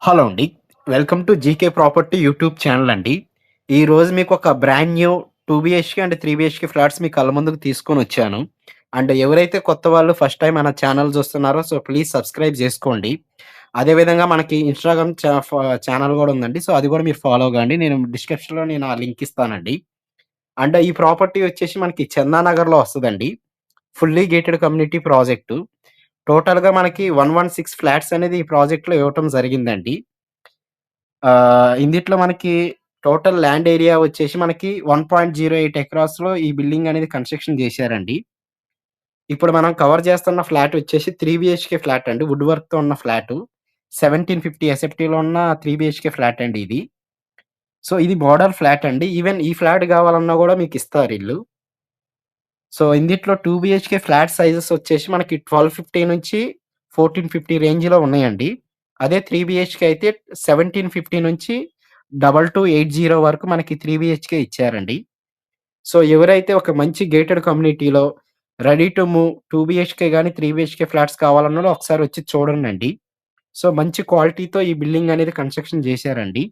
Hello అండి. Welcome to GK property YouTube channel అండి. ఈరోజు మీకొక brand new 2 BHK and 3 BHK flats మీ కళ్ళ ముందుకు తీసుకొనొచ్చాను. అండ్ ఎవరైతే కొత్త వాళ్ళు ఫస్ట్ టైమ్ మన ఛానల్ చూస్తున్నారో ప్లీజ్ సబ్స్క్రైబ్ జేసుకోండి. అదే విధంగా మనకి ఇన్‌స్టాగ్రామ్ ఛానల్ గూడా ఉందండి. అది గూడా మీరు ఫాలో గాండి. నేను డిస్క్రిప్షన్‌లో ఆ లింక్ ఇస్తానండి. అండ్ ఈ ప్రాపర్టీ వచ్చేసి మనకి చందానగర్‌లో వస్తదండి. Fully gated community project. టోటల్‌గా మనకి 116 ఫ్లాట్స్ అనేది ఈ ప్రాజెక్ట్‌లో ఇవ్వటం జరిగిందండి. ఇందిట్లో మనకి టోటల్ ల్యాండ్ ఏరియా వచ్చేసి మనకి 1.08 ఎకరాస్‌లో ఈ బిల్డింగ్ అనేది కన్‌స్ట్రక్షన్ జేశారండి. ఇప్పుడు మనం కవర్ చేస్తున్న ఫ్లాట్ వచ్చేసి 3 బీహెచ్‌కే ఫ్లాట్ అండి. వుడ్ వర్క్‌తో ఉన్న ఫ్లాటు. 1750 ఎస్ఎఫ్టీలో ఉన్న 3 బీహెచ్‌కే ఫ్లాట్ అండి ఇది. ఇది మోడల్ ఫ్లాట్ అండి. ఈవెన్ ఈ ఫ్లాట్ గావాలన్నా గూడా మీకిస్తారీళ్ళు. ఇందిట్లో 2 బీహెచ్‌కే ఫ్లాట్ సైజెస్ వచ్చేసి మనకి 1250 నుంచి 1450 రేంజ్‌లో ఉన్నాయండి. అదే 3 బీహెచ్‌కే అయితే 1750 నుంచి 2280 వరకు మనకి 3 బీహెచ్‌కే ఇచ్చారండి. ఎవరైతే ఒక మంచి గేటెడ్ కమ్యూనిటీలో రెడీ టు మూవ్ 2 బీహెచ్‌కే గాని, 3 బీహెచ్‌కే ఫ్లాట్స్ కావాలన్నోళ్ళు ఒకసారి వచ్చి చూడండండి. మంచి క్వాలిటీతో ఈ బిల్డింగ్ అనేది కన్‌స్ట్రక్షన్ జేశారండి.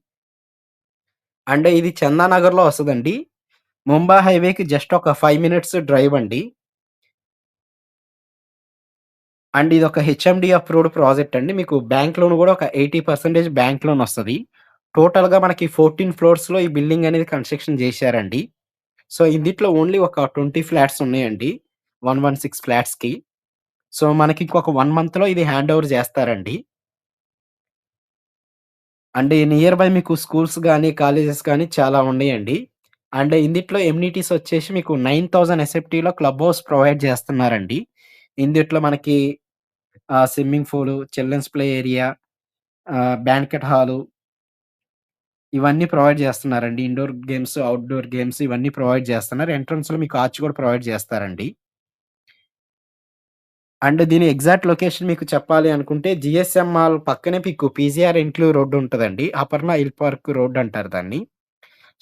అండ్ ఇది చందానగర్‌లో వస్తదండి. ముంబై హైవేకి జస్ట్ ఒక 5 మినిట్స్ డ్రైవ్ అండి. అండ్ ఇదొక హెచ్ఎండీ అప్రూవ్డ్ ప్రాజెక్ట్ అండి. మీకు బ్యాంక్ లోన్ గూడా ఒక 80% బ్యాంక్ లోన్ ఒస్తది. టోటల్‌గా మనకి 14 ఫ్లోర్స్‌లో ఈ బిల్డింగ్ అనేది కన్‌స్ట్రక్షన్ జేశారండి. ఇందిట్లో ఓన్లీ ఒక 20 ఫ్లాట్స్ ఉన్నాయండి. 116 ఫ్లాట్స్‌కి. మనకి ఇంకొక 1 మంత్‌లో ఇది హ్యాండ్ ఓవర్ జేస్తారండి. అండ్ నియర్ బై మీకు స్కూల్స్ గాని, కాలేజెస్ గాని చాలా ఉన్నాయండి. అండ్ ఇందిట్లో ఎమ్యూనిటీస్ వచ్చేసి మీకు 9000 ఎస్ఎఫ్టీలో క్లబ్ హౌస్ ప్రొవైడ్ జేస్తున్నారండి. ఇందిట్లో మనకి swimming pool, children's play area, banquet hall ఇవన్నీ ప్రొవైడ్ జేస్తున్నారండి. ఇండోర్ గేమ్స్, ఔట్‌డోర్ గేమ్స్ ఇవన్నీ ప్రొవైడ్ జేస్తున్నారు. ఎంట్రన్స్‌లో మీకు ఆర్చ్ కూడా ప్రొవైడ్ జేస్తారండి. అండ్ దీని ఎగ్జాక్ట్ లొకేషన్ మీకు చెప్పాలి అనుకుంటే జీఎస్ఎం మాల్ పక్కనే మీకు పీజీఆర్ ఎన్‌క్లేవ్ రోడ్ ఉంటదండి. అపర్ణ హిల్ పార్క్ రోడ్ అంటారు దాన్ని.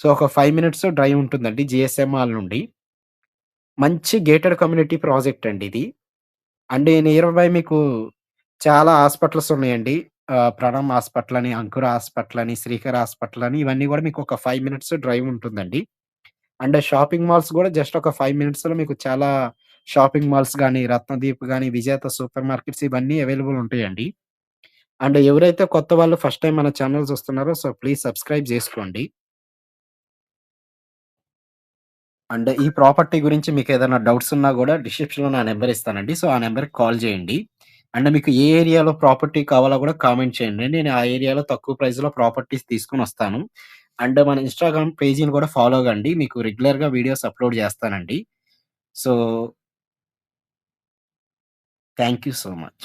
ఒక 5 మినిట్స్ డ్రైవ్ ఉంటుందండి జీఎస్ఎం మాల్ నుండి. మంచి గేటెడ్ కమ్యూనిటీ ప్రాజెక్ట్ అండి ఇది. అండ్ నియర్ బై మీకు చాలా హాస్పిటల్స్ ఉన్నాయండి. ప్రణమ్ హాస్పిటల్ అని, అంకుర హాస్పిటల్ అని, శ్రీకర్ హాస్పిటల్ అని ఇవన్నీ గూడా మీకు ఒక 5 మినిట్స్ డ్రైవ్ ఉంటుందండి. అండ్ షాపింగ్ మాల్స్ గూడా జస్ట్ ఒక 5 మినిట్స్‌లో మీకు చాలా షాపింగ్ మాల్స్ గాని, రత్నదీప్ గాని, విజేత సూపర్ మార్కెట్స్ ఇవన్నీ అవైలబుల్ ఉంటాయండి. అండ్ ఎవరైతే కొత్త వాళ్ళు ఫస్ట్ టైమ్ మన ఛానెల్ చూస్తున్నారో ప్లీజ్ సబ్స్క్రైబ్ జేసుకోండి. అండ్ ఈ ప్రాపర్టీ గురించి మీకేదైనా డౌట్స్ ఉన్నా గూడా డిస్క్రిప్షన్‌లో నా నంబర్ ఇస్తానండి. ఆ నంబర్‌కి కాల్ చేయండి. అండ్ మీకు ఏ ఏరియాలో ప్రాపర్టీ కావాలో గూడా కామెంట్ చేయండి. నేను ఆ ఏరియాలో తక్కువ ప్రైస్‌లో ప్రాపర్టీస్ తీసుకొనొస్తాను. అండ్ మన ఇన్‌స్టాగ్రామ్ పేజీని గూడా ఫాలో కండి. మీకు రెగ్యులర్‌గా వీడియోస్ అప్‌లోడ్ చేస్తానండి. So, thank you so much.